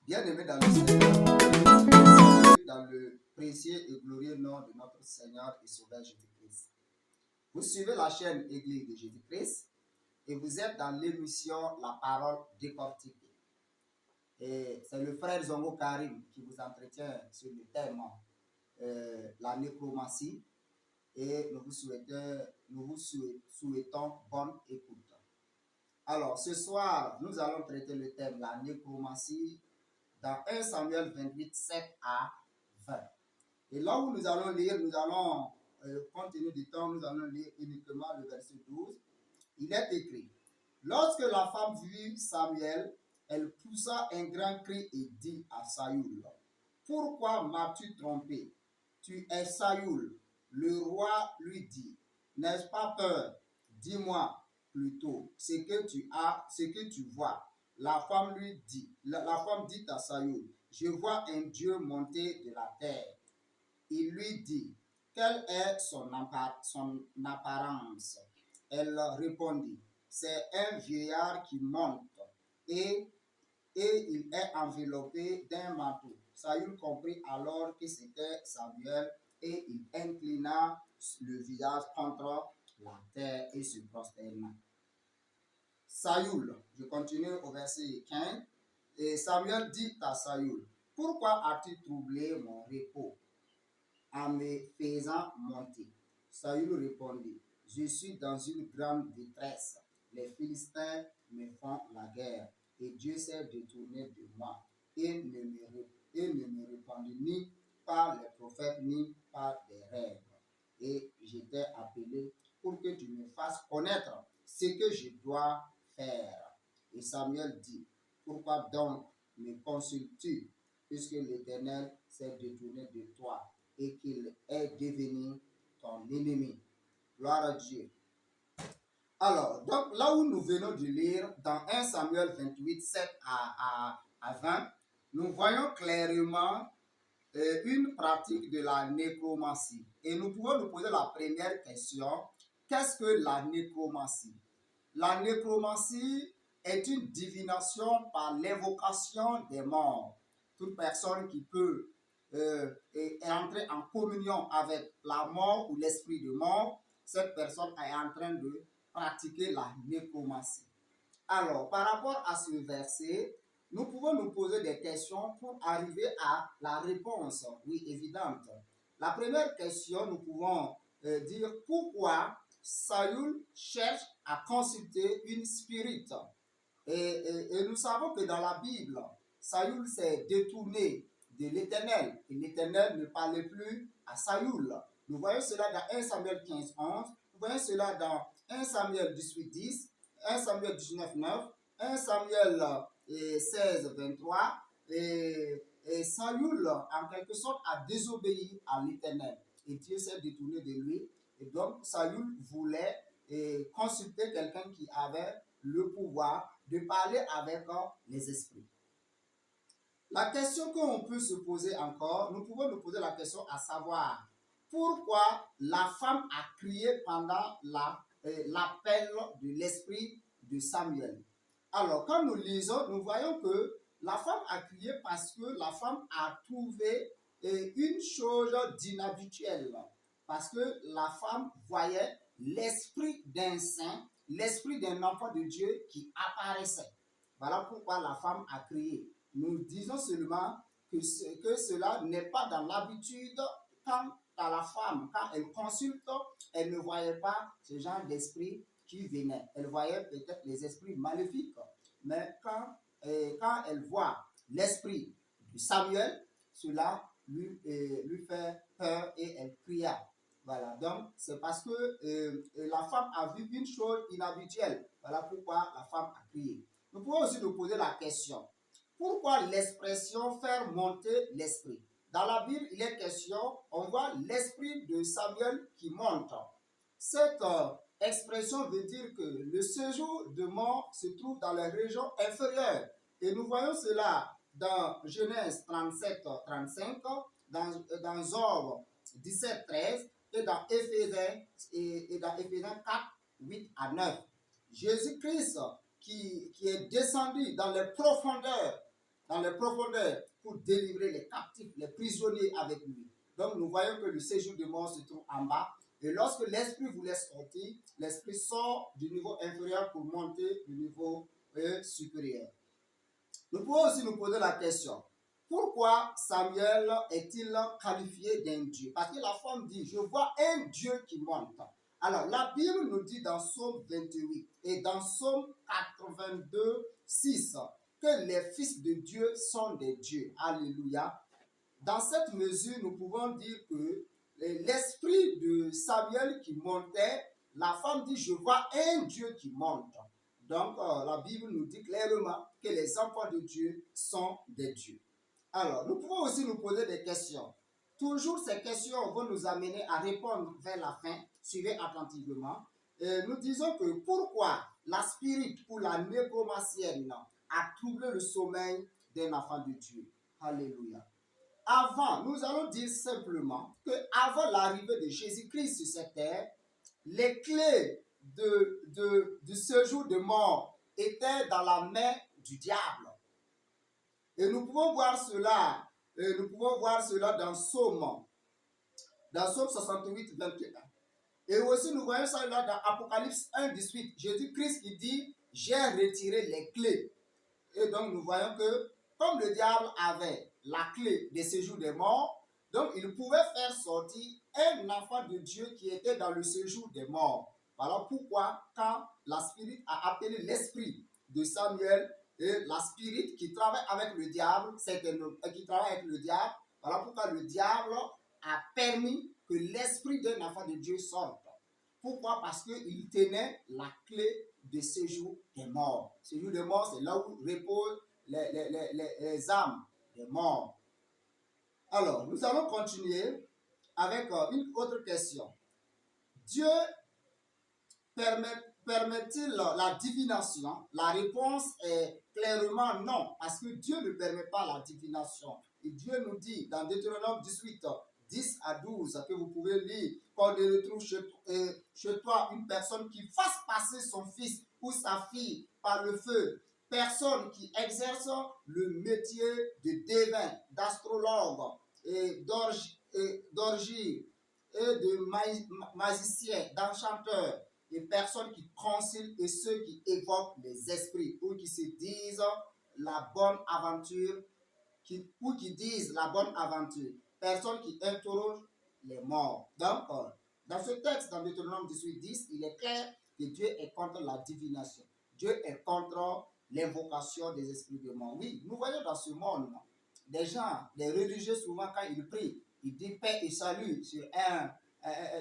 Bien-aimés dans le Seigneur, dans le précieux et glorieux nom de notre Seigneur et Sauveur Jésus-Christ. Vous suivez la chaîne Église de Jésus-Christ et vous êtes dans l'émission La Parole décortiquée. Et c'est le frère Zongo Karim qui vous entretient sur le thème la nécromancie et nous vous souhaitons bonne écoute. Alors, ce soir, nous allons traiter le thème la nécromancie dans 1 Samuel 28, 7 à 20. Et là où nous allons lire, compte tenu du temps, nous allons lire uniquement le verset 12. Il est écrit: Lorsque la femme vit Samuel, elle poussa un grand cri et dit à Saül: Pourquoi m'as-tu trompé? Tu es Saül. Le roi lui dit: N'ai-je pas peur? Dis-moi plutôt ce que tu vois. La femme dit à Saül: Je vois un Dieu monter de la terre. Il lui dit: Quelle est son apparence? Elle répondit: C'est un vieillard qui monte et il est enveloppé d'un manteau. Saül comprit alors que c'était Samuel et il inclina le visage contre la terre et se prosterna. Saül, je continue au verset 15, et Samuel dit à Saül: Pourquoi as-tu troublé mon repos en me faisant monter? Saül répondit: Je suis dans une grande détresse. Les Philistins me font la guerre et Dieu s'est détourné de moi et ne me répondit ni par les prophètes ni par des rêves. Et je t'ai appelé pour que tu me fasses connaître ce que je dois faire. Et Samuel dit: Pourquoi donc me consultes-tu, puisque l'Éternel s'est détourné de toi et qu'il est devenu ton ennemi? Gloire à Dieu. Alors, donc là où nous venons de lire, dans 1 Samuel 28, 7 à 20, nous voyons clairement une pratique de la nécromancie. Et nous pouvons nous poser la première question: qu'est-ce que la nécromancie? La nécromancie est une divination par l'évocation des morts. Toute personne qui peut entrer en communion avec la mort ou l'esprit de mort, cette personne est en train de pratiquer la nécromancie. Alors, par rapport à ce verset, nous pouvons nous poser des questions pour arriver à la réponse, oui, évidente. La première question, nous pouvons dire pourquoi Saül cherche à consulter une spirit. Et nous savons que dans la Bible, Saül s'est détourné de l'Éternel et l'Éternel ne parlait plus à Saül. Nous voyons cela dans 1 Samuel 15, 11, nous voyons cela dans 1 Samuel 18, 10, 1 Samuel 19, 9, 1 Samuel 16, 23, et Saül, en quelque sorte, a désobéi à l'Éternel. Et Dieu s'est détourné de lui. Et donc, Saül voulait consulter quelqu'un qui avait le pouvoir de parler avec les esprits. La question qu'on peut se poser encore, nous pouvons nous poser la question à savoir pourquoi la femme a crié pendant l'appel de l'esprit de Samuel. Alors, quand nous lisons, nous voyons que la femme a crié parce que la femme a trouvé une chose d'inhabituelle. Parce que la femme voyait l'esprit d'un saint, l'esprit d'un enfant de Dieu qui apparaissait. Voilà pourquoi la femme a crié. Nous disons seulement que cela n'est pas dans l'habitude quand à la femme, quand elle consulte, elle ne voyait pas ce genre d'esprit qui venait. Elle voyait peut-être les esprits maléfiques. Mais quand elle voit l'esprit de Samuel, cela lui fait peur et elle cria. Voilà, donc c'est parce que la femme a vu une chose inhabituelle. Voilà pourquoi la femme a crié. Nous pouvons aussi nous poser la question: pourquoi l'expression faire monter l'esprit? Dans la Bible, il est question, on voit l'esprit de Samuel qui monte. Cette expression veut dire que le séjour de mort se trouve dans les régions inférieures. Et nous voyons cela dans Genèse 37, 35, dans Job 17, 13 et dans Éphésiens 4, 8 à 9. Jésus-Christ qui est descendu dans les profondeurs dans les profondeurs pour délivrer les captifs, les prisonniers avec lui. Donc nous voyons que le séjour de mort se trouve en bas. Et lorsque l'esprit voulait sortir, l'esprit sort du niveau inférieur pour monter du niveau supérieur. Nous pouvons aussi nous poser la question, pourquoi Samuel est-il qualifié d'un Dieu? Parce que la femme dit, je vois un Dieu qui monte. Alors, la Bible nous dit dans Psaume 28 et dans Psaume 82, 6, que les fils de Dieu sont des dieux. Alléluia. Dans cette mesure, nous pouvons dire que l'esprit de Samuel qui montait, la femme dit, je vois un Dieu qui monte. Donc, la Bible nous dit clairement que les enfants de Dieu sont des dieux. Alors, nous pouvons aussi nous poser des questions. Toujours ces questions vont nous amener à répondre vers la fin. Suivez attentivement. Nous disons que pourquoi la spirit ou la nécromancienne a troublé le sommeil d'un enfant de Dieu. Alléluia. Avant, nous allons dire simplement que avant l'arrivée de Jésus-Christ sur cette terre, les clés du séjour de mort étaient dans la main du diable. Et nous pouvons voir cela, dans Psaume 68, 21. Et aussi nous voyons ça là dans Apocalypse 1, 18. Jésus-Christ qui dit, j'ai retiré les clés. Et donc nous voyons que comme le diable avait la clé des séjours des morts, donc il pouvait faire sortir un enfant de Dieu qui était dans le séjour des morts. Voilà pourquoi quand la spirit a appelé l'esprit de Samuel, et la spirit qui travaille avec le diable, voilà pourquoi le diable a permis que l'esprit d'un enfant de Dieu sorte. Pourquoi? Parce qu'il tenait la clé de séjour des morts. Séjour des morts, c'est là où reposent les âmes des morts. Alors, nous allons continuer avec une autre question. Dieu permet-il la divination? La réponse est clairement non, parce que Dieu ne permet pas la divination. Et Dieu nous dit dans Deutéronome 18, 10 à 12, que vous pouvez lire, qu'on retrouve chez toi une personne qui fasse passer son fils ou sa fille par le feu, personne qui exerce le métier de devin, d'astrologue, et d'orgie, et de magicien, d'enchanteur, et personnes qui concilient et ceux qui évoquent les esprits ou qui se disent la bonne aventure, ou qui disent la bonne aventure, personnes qui interrogent les morts. Donc, dans ce texte, dans Deutéronome 18, 10, il est clair que Dieu est contre la divination. Dieu est contre l'invocation des esprits de mort. Oui, nous voyons dans ce monde, des gens, des religieux, souvent quand ils prient, ils disent paix et salut sur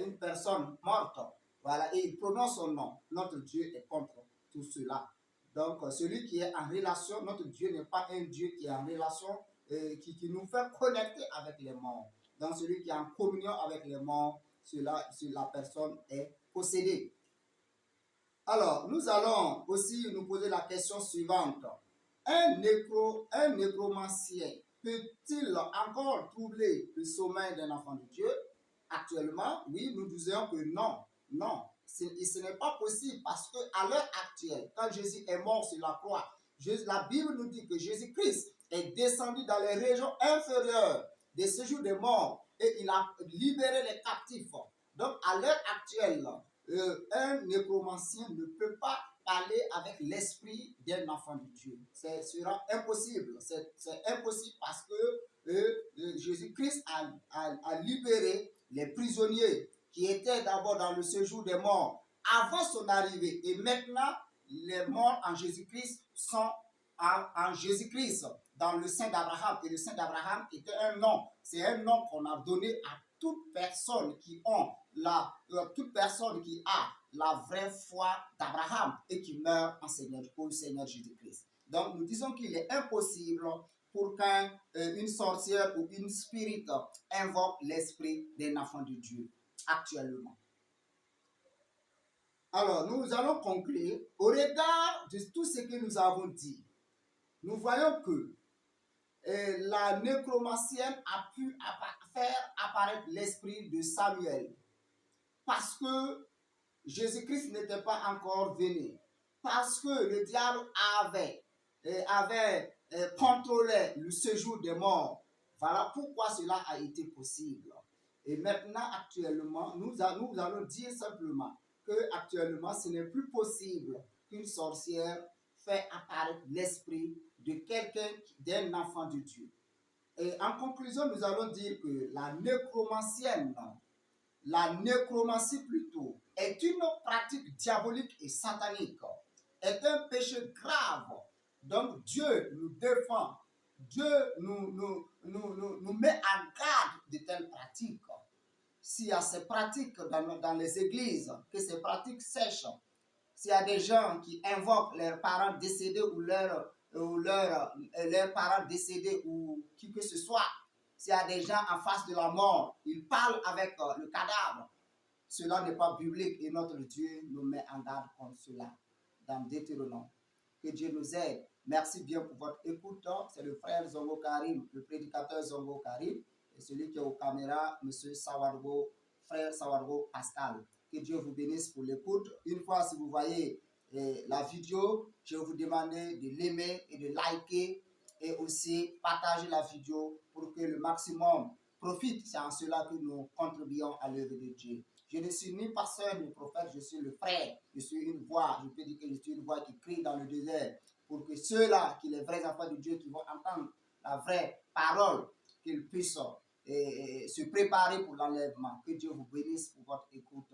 une personne morte. Voilà, et il prononce son nom. Notre Dieu est contre tout cela. Donc, celui qui est en relation, notre Dieu n'est pas un Dieu qui est en relation, qui nous fait connecter avec les morts. Donc, celui qui est en communion avec les morts, la personne est possédée. Alors, nous allons aussi nous poser la question suivante. Un nécromancien peut-il encore troubler le sommeil d'un enfant de Dieu? Actuellement, oui, nous disons que non. Non, ce n'est pas possible parce qu'à l'heure actuelle, quand Jésus est mort sur la croix, la Bible nous dit que Jésus-Christ est descendu dans les régions inférieures des séjours des morts et il a libéré les captifs. Donc, à l'heure actuelle, un nécromancien ne peut pas parler avec l'esprit d'un enfant de Dieu. Ce sera impossible. C'est impossible parce que Jésus-Christ a libéré les prisonniers qui étaient d'abord dans le séjour des morts avant son arrivée. Et maintenant, les morts en Jésus-Christ sont en Jésus-Christ, dans le sein d'Abraham. Et le sein d'Abraham était un nom. C'est un nom qu'on a donné à toute personne qui a la vraie foi d'Abraham et qui meurt au Seigneur Jésus-Christ. Donc, nous disons qu'il est impossible pour qu'une sorcière ou une spirit invoque l'esprit d'un enfant de Dieu actuellement. Alors, nous allons conclure. Au regard de tout ce que nous avons dit, nous voyons que la nécromancienne a pu faire apparaître l'esprit de Samuel parce que Jésus-Christ n'était pas encore venu, parce que le diable avait contrôlait le séjour des morts. Voilà pourquoi cela a été possible. Et maintenant, actuellement, nous allons dire simplement que actuellement, ce n'est plus possible qu'une sorcière fait apparaître l'esprit de quelqu'un, d'un enfant de Dieu. Et en conclusion, nous allons dire que la nécromancie plutôt, est une pratique diabolique et satanique, est un péché grave. Donc Dieu nous défend, Dieu nous met en garde de telles pratiques. S'il y a ces pratiques dans les églises, que ces pratiques sèchent, s'il y a des gens qui invoquent leurs parents décédés ou leurs parents décédés ou qui que ce soit, s'il y a des gens en face de la mort, ils parlent avec le cadavre, cela n'est pas biblique et notre Dieu nous met en garde contre cela dans Deutéronome. Que Dieu nous aide. Merci bien pour votre écoute. C'est le frère Zongo Karim, le prédicateur Zongo Karim, et celui qui est aux caméras, M. Sawargo, frère Sawargo Pascal. Que Dieu vous bénisse pour l'écoute. Une fois, si vous voyez la vidéo, je vais vous demander de l'aimer et de liker et aussi partager la vidéo pour que le maximum profite. C'est en cela que nous contribuons à l'œuvre de Dieu. Je ne suis ni pasteur ni prophète, je suis le frère. Je suis une voix, je peux dire que je suis une voix qui crie dans le désert pour que ceux-là, qui sont les vrais enfants de Dieu, qui vont entendre la vraie parole, qu'ils puissent se préparer pour l'enlèvement. Que Dieu vous bénisse pour votre écoute.